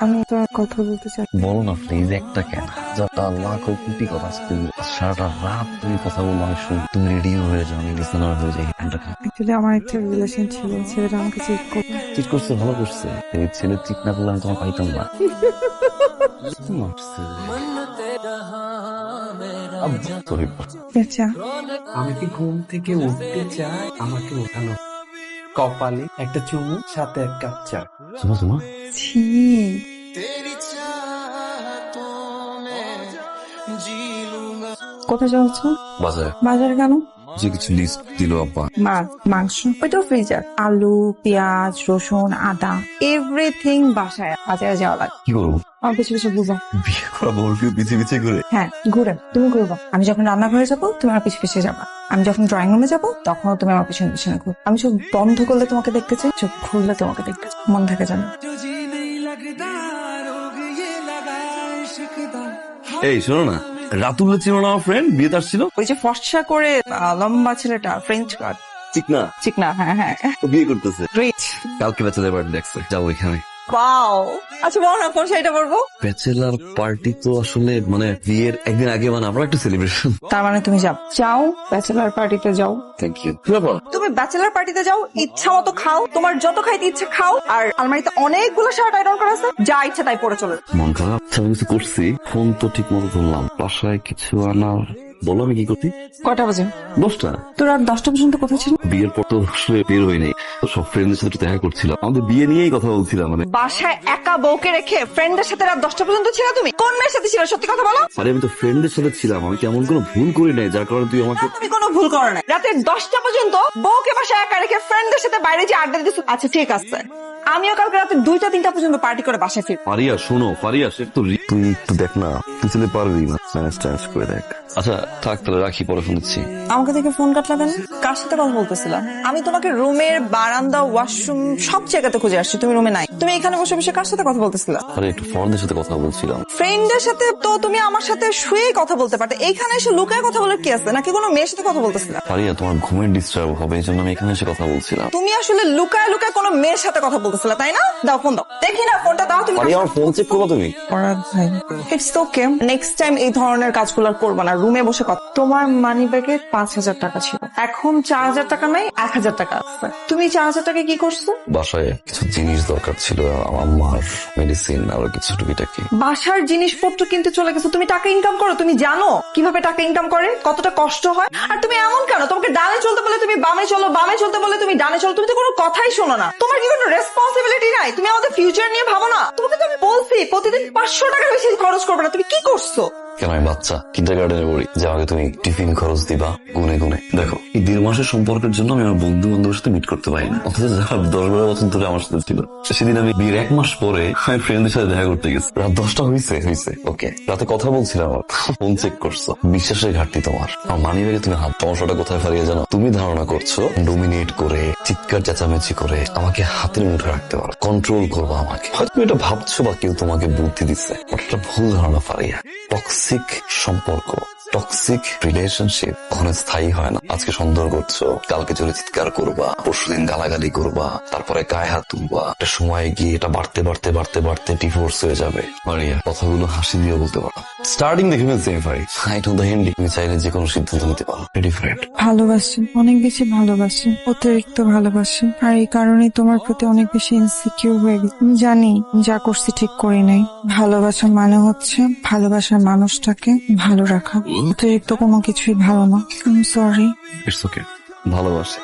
আমি তো আর কথা বলতে চাই। বলো না প্লিজ, একটা কেন, হাজারটা লাখ কোটি কথা আছে। সারাটা রাত তুমি কথা বলো, আমি শুনি। তুমি রেডিও হয়ে যাও, আমি লিসেনার হয়ে যাই। অ্যাকচুয়ালি আমার একটা রিলেশন ছিল, ছেলেটা আমাকে চিট করতো। চিট করছে, ভালো করছে। এই ছেলে চিট না করলে আমি তোমার পাইতাম না। Sorry. আচ্ছা, আমি কি ঘুম থেকে উঠতে চাই, আমাকে উঠানো, কপালে একটা চুমু, সাথে এক কাপ চা। সুমা ছি, কোথায় যাচ্ছ? বাজারে বাজারে কেন? যে কিছু লিস্ট দিল আব্বা। মাছ, মাংস, ওইটাও ফ্রিজার। আলু, পেঁয়াজ, রসুন, আদা, এভরিথিং বাসায়। বাজারে যাওয়া লাগে। কি করবো? আমার পিছু পিছু বুঝো। বিয়ে করা বউকে পিছিয়ে পিছিয়ে করে? হ্যাঁ, ঘুরে তুমি ঘুরবা। আমি যখন রান্নাঘরে যাবো তুমি আমার পিছু পিছিয়ে যাবা। আমি যখন ড্রয়িং রুমে যাবো তখনও তুমি আমার পিছনে পিছনে ঘুরো। আমি চোখ বন্ধ করলে তোমাকে দেখতে চাই, চোখ খুললে তোমাকে দেখতে চাই। মন থেকে জানো। এই শোনো না, রাতুল ছিল না আমার ফ্রেন্ড, বিয়েতে আসছিল। ওই যে ফর্সা করে লম্বা ছেলেটা, ফ্রেঞ্চ কাট, চিকনা চিকনা। হ্যাঁ হ্যাঁ, ও বিয়ে করতেছে। গ্রেট। কালকে ব্যাচেলার পার্টি দেখছে, যাবো এখানে। ওয়াও। আচ্ছা বলো না কোন শাড়িটা পরবো? ব্যাচেলার পার্টি তো আসলে মানে বিয়ের একদিন আগে, মানে আমরা একটু সেলিব্রেশন। তার মানে তুমি যাও যাও ব্যাচেলার পার্টিতে যাও। Thank you. তুমি ব্যাচেলার পার্টিতে যাও, ইচ্ছা মতো খাও, তোমার যত খাইতে ইচ্ছে খাও। আর আলমারিতে অনেকগুলো শার্ট আয়রন করা আছে, যা ইচ্ছা তাই পরে চলে। মন খারাপ, সব কিছু করছি, ফোন তো ঠিক মতো ধরলাম, বাসায় কিছু আনার। বলো আমি কি করছি? কটা বাজে? 10টা। তোর রাত 10টা পর্যন্ত কোথায় ছিল? বিয়ের পর তো আসলে বের হয়নি, তো সব ফ্রেন্ডদের সাথে একটু দেখা করছিলাম, আমাদের বিয়ে নিয়েই কথা বলছিলাম। মানে বাসায় একা বউকে রেখে ফ্রেন্ডদের সাথে রাত 10টা পর্যন্ত ছিল তুমি? কোন মেয়ের সাথে ছিল সত্যি কথা বলো? আরে আমি তো ফ্রেন্ডদের সাথে ছিলাম, আমি তেমন কোনো ভুল করি নাই যার কারণে তুই আমাকে। তুমি কোনো ভুল করো না। রাতে 10টা পর্যন্ত বউকে বাসায় একা রেখে ফ্রেন্ডদের সাথে বাইরে যে আড্ডা দিতেছো। আচ্ছা ঠিক আছে, আমিও কালকে রাতে 2টা 3টা পর্যন্ত পার্টি করে বাসায় ফিরবো। ফারিয়া শোনো, ফারিয়া সে তো তুই একটু দেখ না, তুই চলে পারবি না, ম্যানেজ করে দেখ। আচ্ছা থাক তাহলে, রাখি, পরে ফোন দিচ্ছি। আমাকে দেখে ফোন কাটলা কেন? কার সাথে কথা বলতেছিলাম? আমি তোমাকে রুমের বারান্দা, ওয়াশরুম সব জায়গাতে খুঁজে আসছি, তুমি রুমে নাই। তুমি এখানে বসে বসে কার সাথে কথা বলতেছিলা? আরে একটু ফ্রেন্ডদের সাথে কথা বলছিলাম। ফ্রেন্ডের সাথে তো তুমি আমার সাথে শুয়েই কথা বলতে পারতে, এইখানে এসে লুকায় কথা বলার কি আছে? নাকি কোনো মেয়ের সাথে কথা বলতেছিলা? ফারিয়া তোমার ঘুমের ডিস্টার্ব হবে, এই জন্য আমি এখানে এসে কথা বলছিলাম। তুমি আসলে লুকায় লুকায় কোনো মেয়ের সাথে কথা বলতেছিলা, তাই না? দাও ফোন দাও, দেখি না ফোনটা দাও। তুমি ফারিয়া আমার ফোন চেক করবো তুমি? ইটস ওকে, নেক্সট টাইম এই ধরনের কাজগুলো আর করবা না। রুমে বসে কথা। তোমার মানি ব্যাগে 5,000 টাকা ছিল, এখন 4,000 টাকা নাই, 1,000 টাকা আছে। তুমি 4,000 টাকা কি করছো? বাসায় কিছু জিনিস দরকার ছিল, আমার মেডিসিন আর কিছু টুকিটাকি। বাসার জিনিসপত্র কিনতে চলে গেছো। তুমি টাকা ইনকাম করো, তুমি জানো কিভাবে টাকা ইনকাম করে, কতটা কষ্ট হয়। আর তুমি এমন কেন? তোমাকে ডানে চলতে বলে তুমি বামে চলো, বামে চলতে বলে তুমি ডানে চলো। তুমি তো কোনো কথাই শোনো না। তোমার কি কোনো রেসপন্সিবিলিটি নাই? তুমি আমাদের ফিউচার নিয়ে ভাবো না? তোমাকে তো আমি বলছি প্রতিদিন 500 টাকার বেশি খরচ করবে না। তুমি কি করছো? কেন আমি বাচ্চা কিন্ডার গার্ডেনে পড়ি যে আমাকে তুমি টিফিন খরচ দিবা গুনে গুনে? দেখো এই 1.5 মাসের সম্পর্কের জন্য আমি আমার বন্ধু বান্ধবের সাথে মিট করতে পারি না, অথচ যারা 10-12 বছর ধরে আমার সাথে ছিল। সেদিন আমি বিয়ের 1 মাস পরে আমি ফ্রেন্ডদের সাথে দেখা করতে গেছি। রাত 10টা হয়েছে ওকে, রাতে কথা বলছিলাম, আমার ফোন চেক করছো। বিশ্বাসের ঘাটতি তোমার। আমার মানি ব্যাগে তুমি হাত। সমস্যাটা কোথায় ফারিয়ে জানো? তুমি ধারণা করছো ডোমিনেট করে, চিৎকার চেঁচামেচি করে আমাকে হাতের মুঠে রাখতে পারো, কন্ট্রোল করবো আমাকে। হয়তো তুমি এটা ভাবছো বা কেউ তোমাকে বুদ্ধি দিচ্ছে, এটা ভুল ধারণা ফারিয়া। টক্সিক সম্পর্ক, টক্সিক রিলেশনশিপ কখনো স্থায়ী হয় না। আজকে সন্দেহ করছো, কালকে চলে চিৎকার করবা, পরশুদিন গালাগালি করবা, তারপরে গায়ে হাত তুলবা। একটা সময় গিয়ে এটা বাড়তে বাড়তে বাড়তে বাড়তে ডিভোর্স হয়ে যাবে। মারিয়া কথাগুলো হাসি দিয়ে বলতে পারো। স্টার্টিং দেখে ফেলছি আমি ভাই, আই নো দ্য এন্ডিং। তুমি চাইলে যে কোনো সিদ্ধান্ত নিতে পারো। ডিফারেন্ট ভালোবাসি, অনেক বেশি ভালোবাসি, অতিরিক্ত ভালোবাসি। আর এই কারণেই তোমার প্রতি অনেক বেশি ইনসিকিউর হয়ে গেছি। আমি জানি যা করছি ঠিক করি নাই। ভালোবাসা মানে হচ্ছে ভালোবাসার মানুষটাকে ভালো রাখা। অতিরিক্ত কোনো কিছুই ভালো না। I am sorry. It's okay, ভালোবাসি।